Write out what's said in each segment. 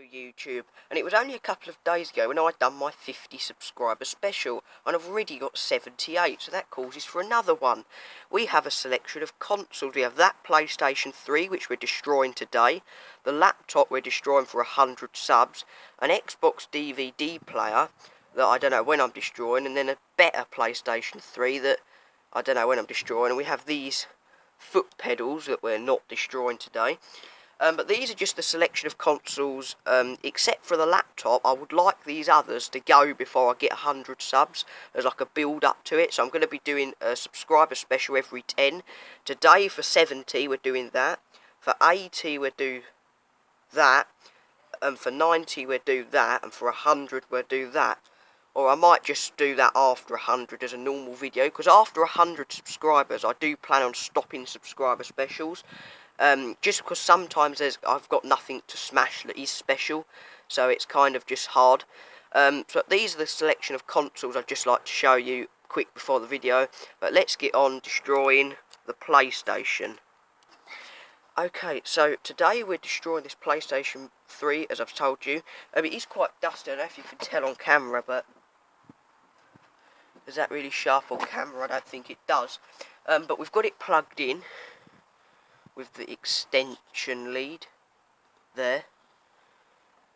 YouTube, and it was only a couple of days ago when I'd done my 50 subscriber special, and I've already got 78, so that causes for another one. We have a selection of consoles. We have that PlayStation 3, which we're destroying today, the laptop we're destroying for 100 subs, an Xbox DVD player that I don't know when I'm destroying, and then a better PlayStation 3 that I don't know when I'm destroying, and we have these foot pedals that we're not destroying today. But these are just the selection of consoles, except for the laptop. I would like these others to go before I get 100 subs, as like a build up to it. So I'm going to be doing a subscriber special every 10. Today for 70 we're doing that, for 80 we'll do that, and for 90 we'll do that, and for 100 we'll do that. Or I might just do that after 100 as a normal video, because after 100 subscribers I do plan on stopping subscriber specials. Just because sometimes I've got nothing to smash that is special, so it's kind of just hard. So these are the selection of consoles I'd just like to show you quick before the video. But let's get on destroying the PlayStation. Okay, so today we're destroying this PlayStation 3, as I've told you. It is quite dusty, I don't know if you can tell on camera, but is that really sharp on camera? I don't think it does. But we've got it plugged in with the extension lead there,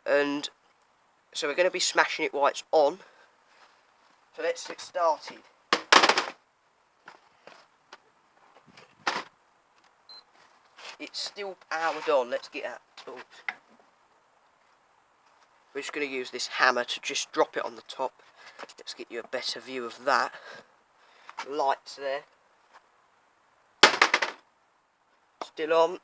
and so we're going to be smashing it while it's on. So let's get started. It's still powered on. Let's get out the tools. We're just going to use this hammer to just drop it on the top. Let's get you a better view of that. Lights there. Still on.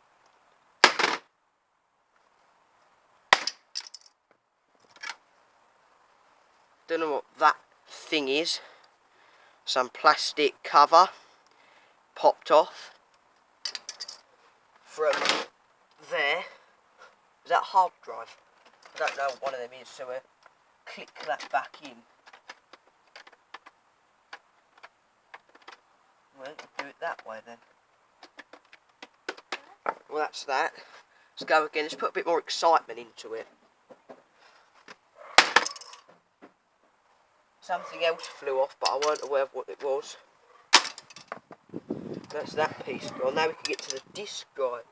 Don't know what that thing is. Some plastic cover popped off from there. Is that a hard drive? I don't know what one of them is, so we'll click that back in. Well, do it that way then. Well, that's that. Let's go again. Let's put a bit more excitement into it. Something else flew off, but I weren't aware of what it was. That's that piece gone. Now we can get to the disc drive.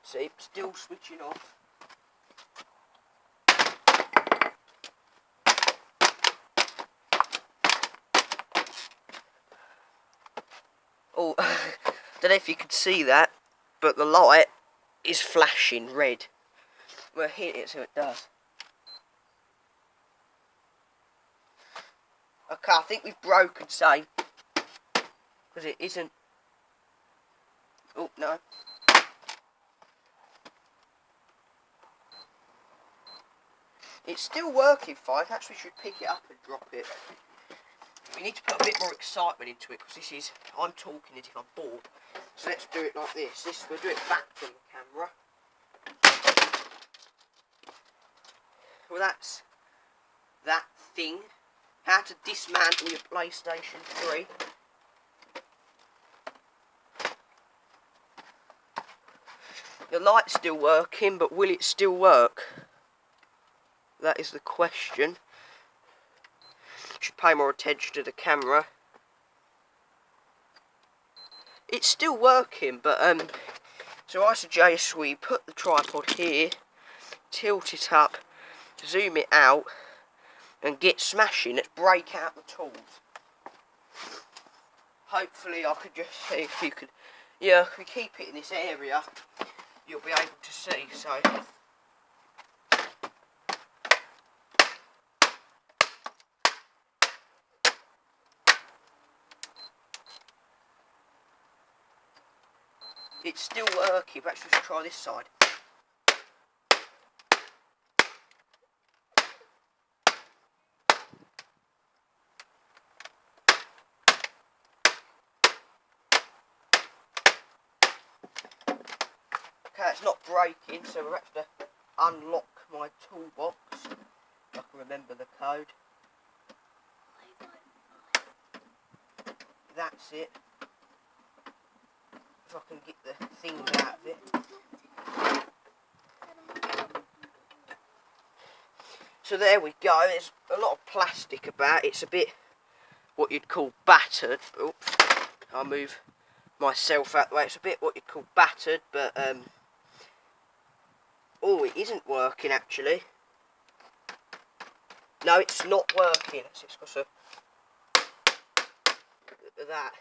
See, still switching off. Oh, don't know if you can see that, but the light is flashing red. We'll hit it so it does. Okay, I think we've broken something, because it isn't. Oh, no. It's still working fine. Perhaps we should pick it up and drop it. We need to put a bit more excitement into it, because this is, I'm talking as if I'm bored. So let's do it like this. We'll do it back from the camera. Well, that's that thing. How to dismantle your PlayStation 3. The light's still working, but will it still work? That is the question. Should pay more attention to the camera. It's still working, but so I suggest we put the tripod here, tilt it up, zoom it out, and get smashing. Let's break out the tools. Hopefully I could just see if you could, yeah, if we keep it in this area, you'll be able to see, so. It's still working, but let's just try this side. Okay, it's not breaking, so we'll have to unlock my toolbox, if I can remember the code. That's it. If I can get the thing out of it. So there we go. There's a lot of plastic about. It's a bit what you'd call battered. Oops, I'll move myself out the way. It's a bit what you'd call battered, but oh, it isn't working actually. No, it's not working. It's got so look at that.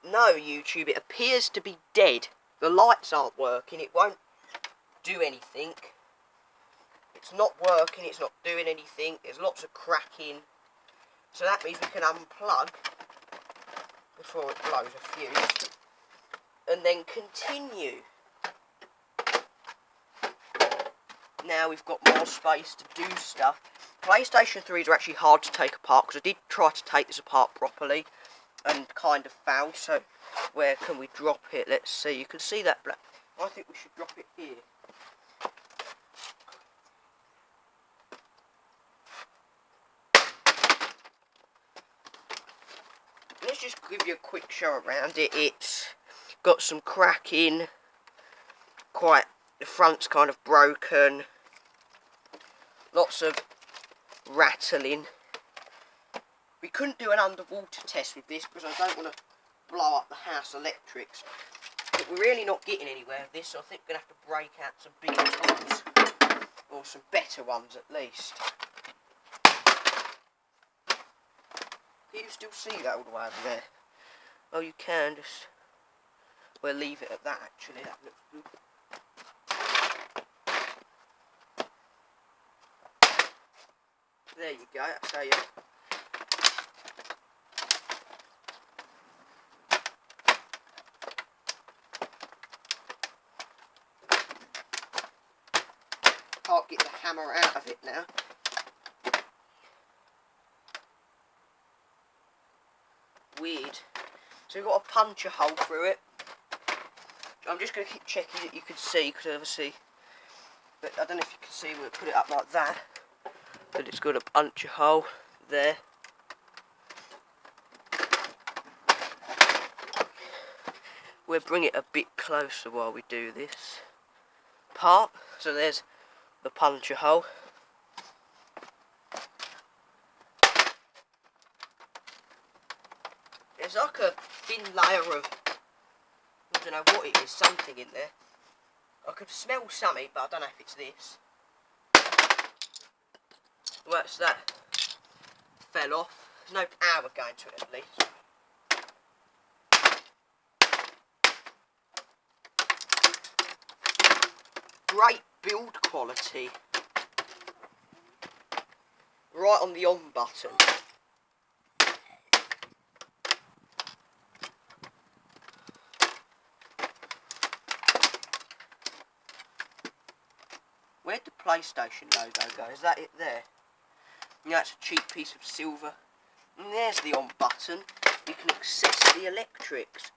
No, YouTube, it appears to be dead. The lights aren't working. It won't do anything. It's not working. It's not doing anything. There's lots of cracking. So that means we can unplug before it blows a fuse. And then continue. Now we've got more space to do stuff. PlayStation 3s are actually hard to take apart, because I did try to take this apart properly and kind of failed. So where can we drop it? Let's see. You can see that black. I think we should drop it here. Let's just give you a quick show around it. It's got some cracking. The front's kind of broken. Lots of rattling. We couldn't do an underwater test with this because I don't want to blow up the house electrics. But we're really not getting anywhere with this, so I think we're going to have to break out some bigger tools. Or some better ones at least. Can you still see that all the way over there? Oh, you can. Just we'll leave it at that actually. That looks good. There you go, that's how you... Can't get the hammer out of it now. Weird. So we've got to punch a hole through it. I'm just going to keep checking that you can see, because obviously... But I don't know if you can see, we'll put it up like that. But it's got a punch a hole there. We'll bring it a bit closer while we do this part. So there's the puncture hole. There's like a thin layer of, I don't know what it is, something in there. I could smell something, but I don't know if it's this. What's that? Fell off. There's no power going to it at least. Great build quality. Right on the on button. Where'd the PlayStation logo go? Is that it there? Yeah, that's a cheap piece of silver. And there's the on button. You can access the electrics.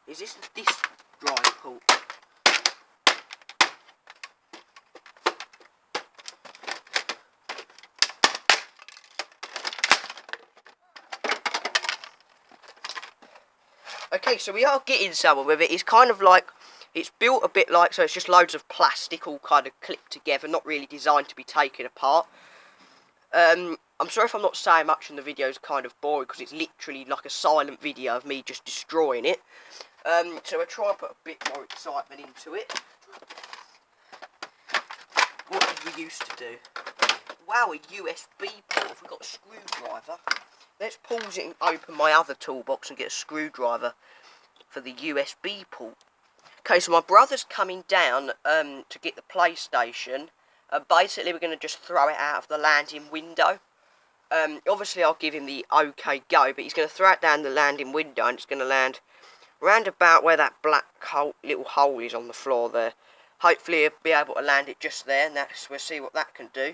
Is this the disc drive port? Okay, so we are getting somewhere with it. It's kind of like, it's built a bit like, so it's just loads of plastic all kind of clipped together, not really designed to be taken apart. I'm sorry if I'm not saying much and the video is kind of boring, because it's literally like a silent video of me just destroying it. So we'll try and put a bit more excitement into it. What did we used to do? Wow, a USB port. If we've got a screwdriver. Let's pause it and open my other toolbox and get a screwdriver for the USB port. Okay, so my brother's coming down to get the PlayStation. Basically, we're going to just throw it out of the landing window. Obviously, I'll give him the OK go, but he's going to throw it down the landing window and it's going to land round about where that black little hole is on the floor there. Hopefully, he'll be able to land it just there, and we'll see what that can do.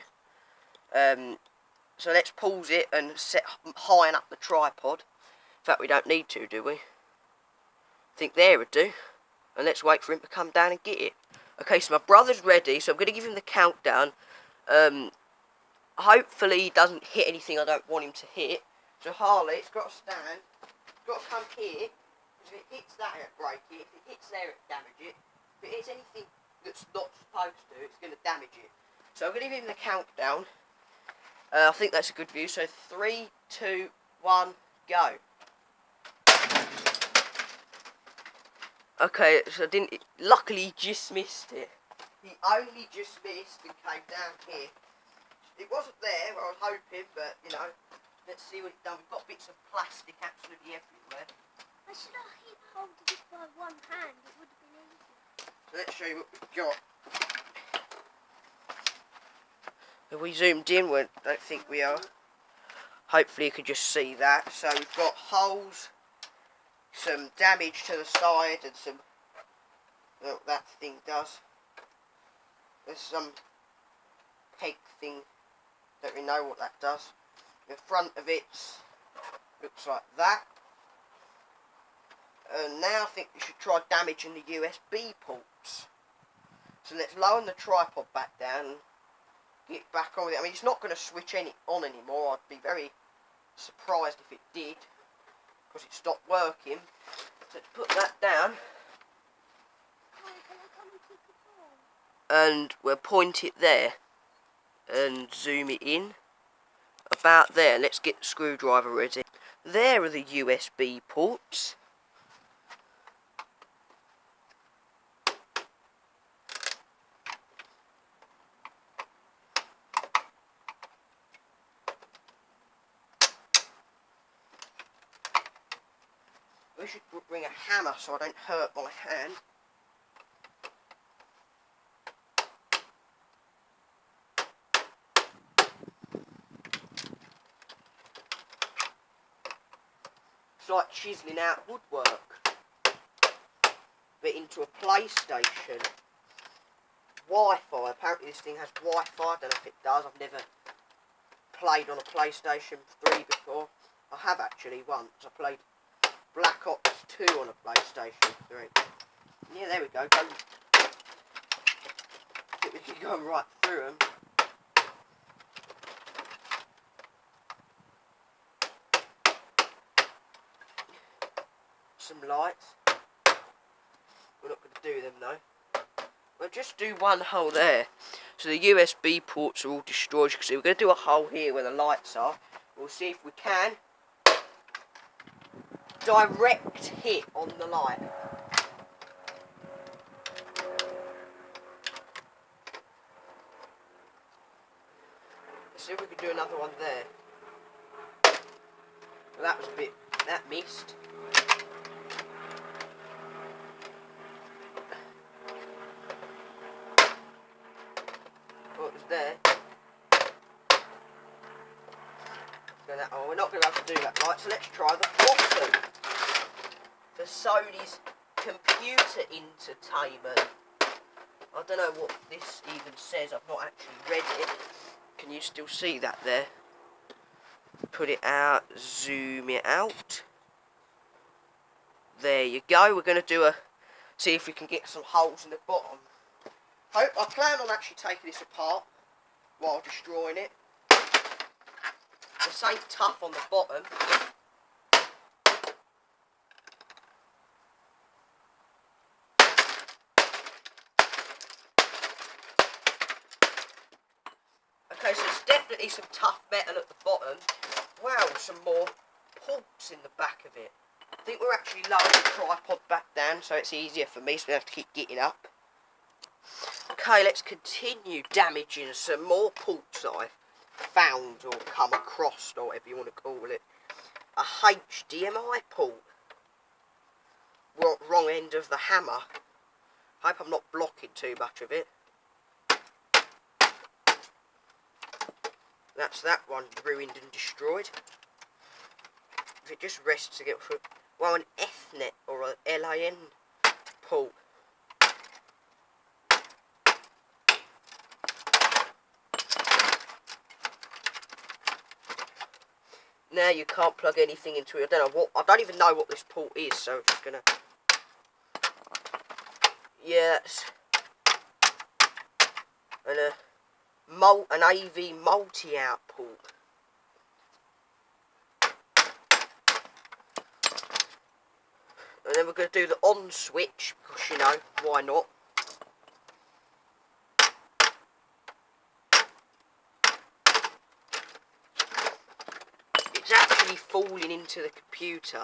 So let's pause it and set high up the tripod. In fact, we don't need to, do we? I think there would do. And let's wait for him to come down and get it. Okay, so my brother's ready, so I'm going to give him the countdown. Hopefully he doesn't hit anything I don't want him to hit. So Harley, it's got to stand. got to come here, because if it hits that, it'll break it. If it hits there, it'll damage it. If it hits anything that's not supposed to, it's going to damage it. So I'm going to give him the countdown. I think that's a good view. So 3, 2, 1, go. Okay, so luckily he just missed it. He only just missed and came down here. It wasn't there where I was hoping, but, you know, let's see what it's done. We've got bits of plastic absolutely everywhere. I should have holding it by one hand, it would have been easier. So let's show you what we've got. If we zoomed in, I don't think we are. Hopefully you can just see that. So we've got holes, some damage to the side, and some, look, that thing does. There's some peg thing, don't really know what that does. The front of it looks like that. And now I think we should try damaging the USB ports. So let's lower the tripod back down and get back on with it. I mean, it's not going to switch on anymore. I'd be very surprised if it did, because it stopped working. So to put that down, and we'll point it there and zoom it in about there. Let's get the screwdriver ready. There are the USB ports. We should bring a hammer so I don't hurt my hand. It's like chiselling out woodwork, but into a PlayStation. Wi-Fi. Apparently this thing has Wi-Fi. I don't know if it does. I've never played on a PlayStation 3 before. I have actually once. I played Black Ops 2 on a PlayStation 3. Yeah, there we go. I think we can go right through them. Some lights. We're not going to do them though. We'll just do one hole there. So the USB ports are all destroyed. You can see we're going to do a hole here where the lights are. We'll see if we can direct hit on the light. Let's see if we can do another one there. Well, that was a bit, that missed. Well, it was there. Oh, we're not going to have to do that light, so let's try the bottom. For Sony's computer entertainment. I don't know what this even says, I've not actually read it. Can you still see that there? Put it out, zoom it out. There you go. We're going to do see if we can get some holes in the bottom. I plan on actually taking this apart while destroying it. This ain't tough on the bottom. Okay, so it's definitely some tough metal at the bottom. Wow, some more ports in the back of it. I think we're actually lowering the tripod back down so it's easier for me, so we don't have to keep getting up. Okay, let's continue damaging some more ports that I've found or come across, or whatever you want to call it. A HDMI port. Wrong end of the hammer. Hope I'm not blocking too much of it. That's that one ruined and destroyed. If it just rests to get through. Well, an Ethernet or a LAN port. Now you can't plug anything into it. I don't even know what this port is, so I'm just gonna. Yes. An AV multi-out port. then we're going to do the on switch, because, you know, why not? It's actually falling into the computer.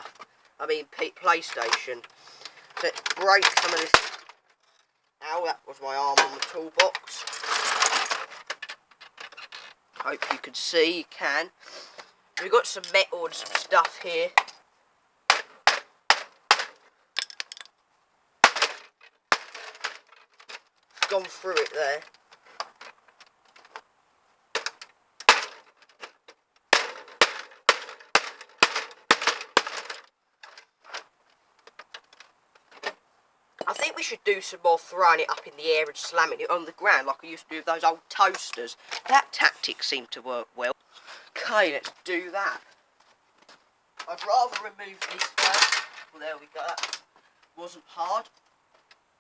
I mean, PlayStation. Let's break some of this. Ow, that was my arm on the toolbox. Hope you can see, you can. We've got some metal and some stuff here. Gone through it there. I think we should do some more throwing it up in the air and slamming it on the ground like I used to do with those old toasters. That tactic seemed to work well. Okay, let's do that. I'd rather remove this first. Well, there we go. That wasn't hard.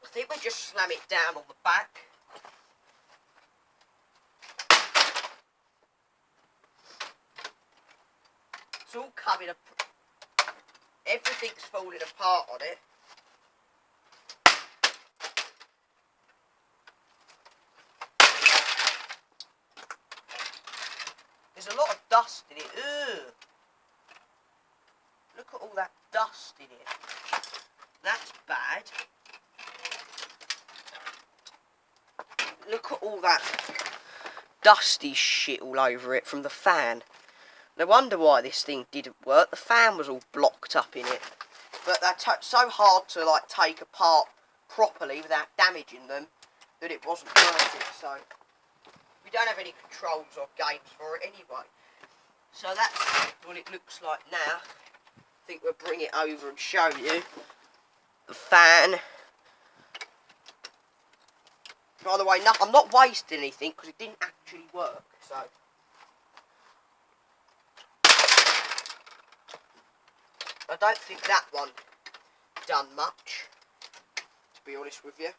I think we just slam it down on the back. It's all coming up. Everything's falling apart on it. There's a lot of dust in it. Ugh. Look at all that dust in it. That's bad. Look at all that dusty shit all over it from the fan. No wonder why this thing didn't work. The fan was all blocked up in it. But they're so hard to like take apart properly without damaging them that it wasn't worth it. So we don't have any controls or games for it anyway. So that's what it looks like now. I think we'll bring it over and show you the fan. By the way, no, I'm not wasting anything because it didn't actually work. So I don't think that one done much, to be honest with you.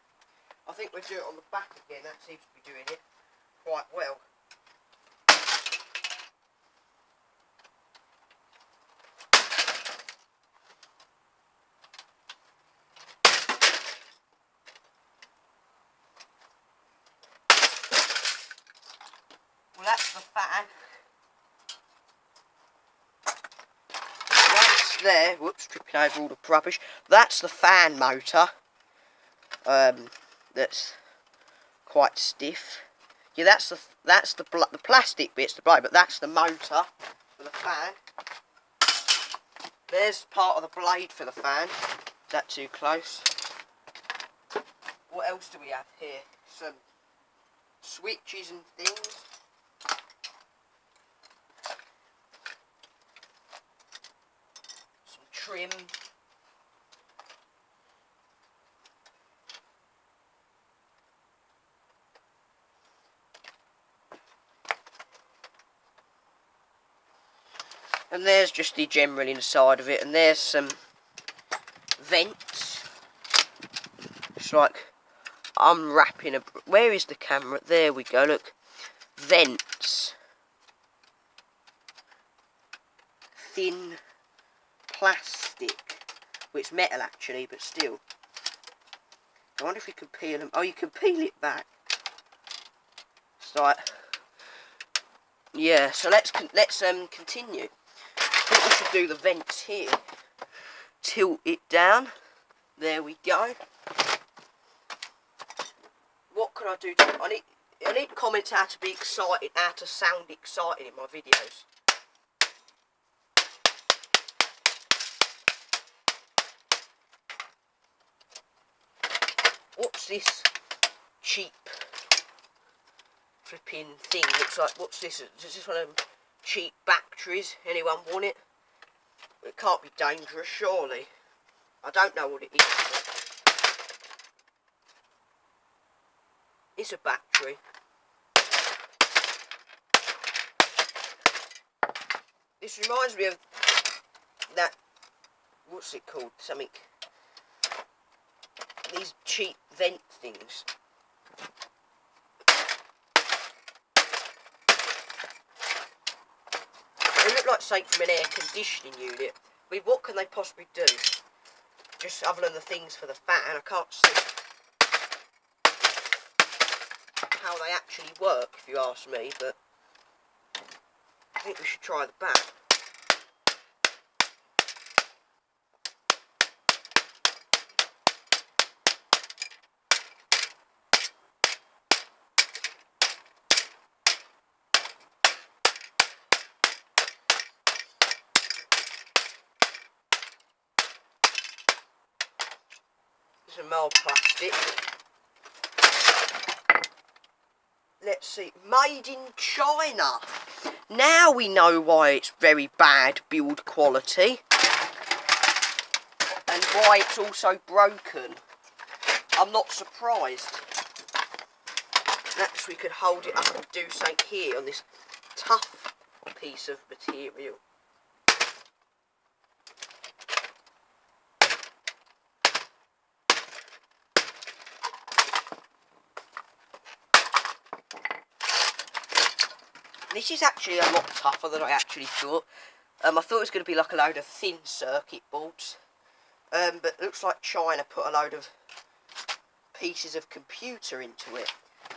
I think we'll do it on the back again. That seems to be doing it quite well. Well, that's the fan. That's there. Whoops, tripping over all the rubbish. That's the fan motor. That's quite stiff. Yeah, that's the plastic bit's the blade, but that's the motor for the fan. There's part of the blade for the fan. Is that too close? What else do we have here? Some switches and things. Some trim. And there's just the general inside of it, and there's some vents. It's like unwrapping a... Where is the camera? There we go, look. Vents. Thin plastic. Well, it's metal actually, but still. I wonder if you can peel them. Oh, you can peel it back. It's like... Yeah, so let's continue. I think we should do the vents here. Tilt it down. There we go. What can I do? I need comments how to be excited, how to sound excited in my videos. What's this cheap flipping thing? Looks like, what's this? Is this one of them cheap batteries? Anyone want it? It can't be dangerous, surely. I don't know what it is. It's a battery. This reminds me of that, what's it called? Something. These cheap vent things. They look like something from an air conditioning unit. I mean, what can they possibly do? just other than the things for the fan, I can't see how they actually work, if you ask me, but I think we should try the back. Some more plastic. Let's see, made in China. Now we know why it's very bad build quality and why it's also broken. I'm not surprised. Next we could hold it up and do something here on this tough piece of material. This is actually a lot tougher than I actually thought. I thought it was going to be like a load of thin circuit boards. But it looks like China put a load of pieces of computer into it.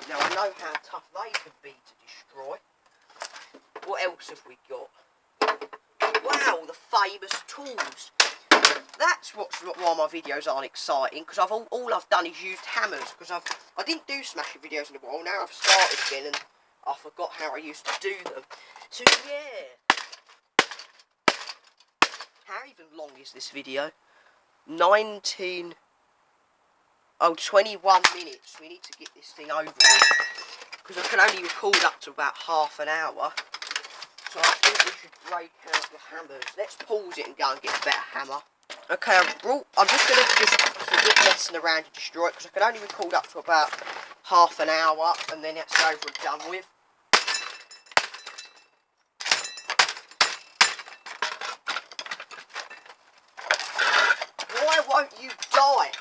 Now I know how tough they could be to destroy. What else have we got? Wow, the famous tools. That's why my videos aren't exciting, because all I've done is used hammers. Because I didn't do smashing videos in a while. Now I've started again and I forgot how I used to do them. So yeah. How even long is this video? 21 minutes. We need to get this thing over with. Because I can only record up to about half an hour. So I think we should break out the hammers. Let's pause it and go and get a better hammer. Okay, I'm just going to forget messing around to destroy it, because I can only record up to about half an hour and then it's over and done with. Why won't you die?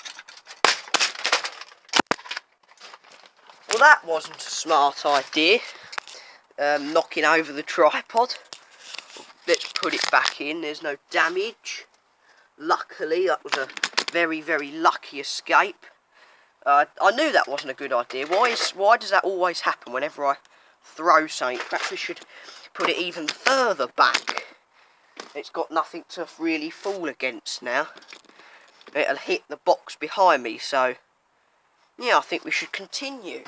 Well, that wasn't a smart idea. Knocking over the tripod. Let's put it back in. There's no damage. Luckily, that was a very, very lucky escape. I knew that wasn't a good idea. Why does that always happen whenever I throw something? Perhaps we should put it even further back. It's got nothing to really fall against now. It'll hit the box behind me, so yeah, I think we should continue.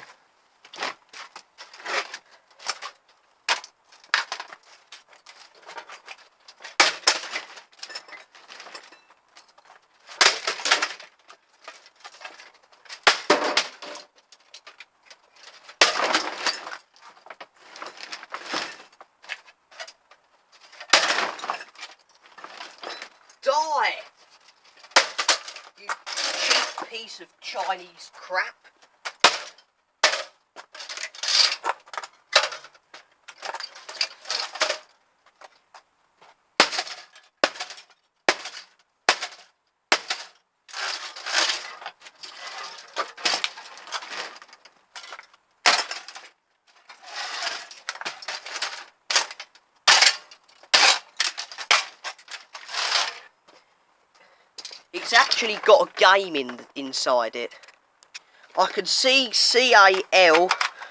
Die! You cheap piece of Chinese crap. It's actually got a game inside it. I can see CAL,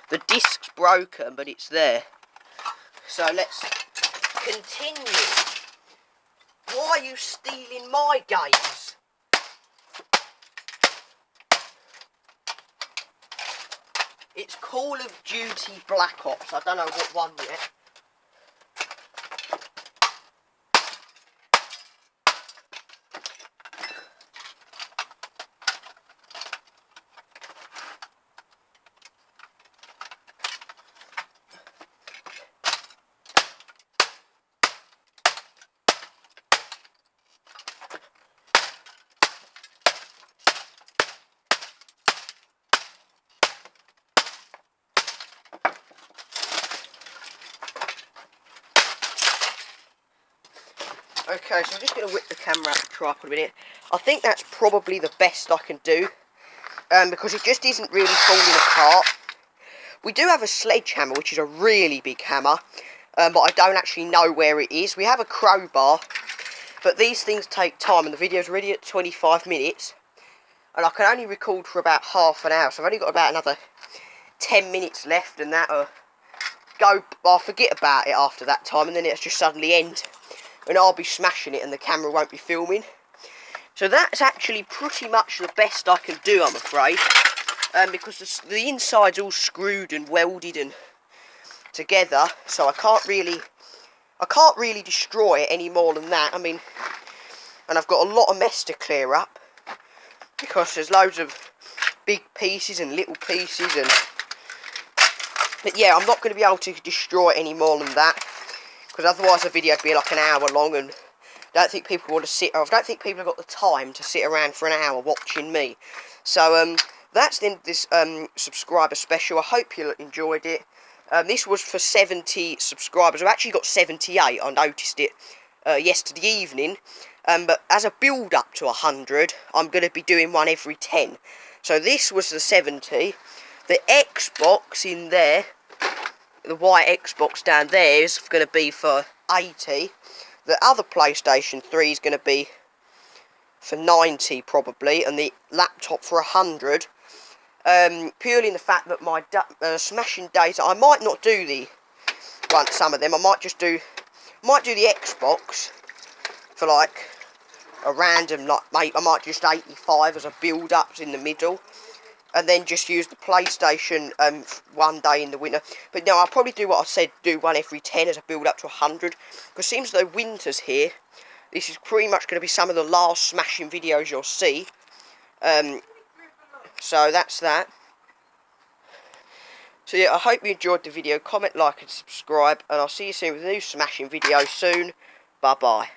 the disc's broken, but it's there. So let's continue. Why are you stealing my games? It's Call of Duty Black Ops. I don't know what one yet. Okay, so I'm just going to whip the camera out the tripod a minute. I think that's probably the best I can do, because it just isn't really falling apart. We do have a sledgehammer, which is a really big hammer, but I don't actually know where it is. We have a crowbar, But these things take time, and the video's already at 25 minutes. And I can only record for about half an hour, so I've only got about another 10 minutes left, and that'll go. I'll forget about it after that time, and then it'll just suddenly end. And I'll be smashing it, and the camera won't be filming. So that's actually pretty much the best I can do, I'm afraid. Because the inside's all screwed and welded and together, so I can't really destroy it any more than that. I mean, and I've got a lot of mess to clear up because there's loads of big pieces and little pieces, but yeah, I'm not going to be able to destroy it any more than that, because otherwise the video would be like an hour long, and I don't think people want to I don't think people have got the time to sit around for an hour watching me. So that's then this subscriber special. I hope you enjoyed it. This was for 70 subscribers. I've actually got 78. I noticed it yesterday evening. But as a build-up to 100, I'm going to be doing one every 10. So this was the 70. The Xbox in there, the white Xbox down there, is going to be for 80. The other PlayStation 3 is going to be for 90 probably, and the laptop for 100. Purely in the fact that my smashing days, I might not do some of them. I might just do the Xbox for like a random, like, I might just 85 as a build-up in the middle, and then just use the PlayStation one day in the winter. But no, I'll probably do what I said, do one every 10 as a build-up to 100, because it seems though winter's here. This is pretty much going to be some of the last smashing videos you'll see. So that's that. So yeah, I hope you enjoyed the video. Comment, like and subscribe, and I'll see you soon with a new smashing video soon. Bye bye.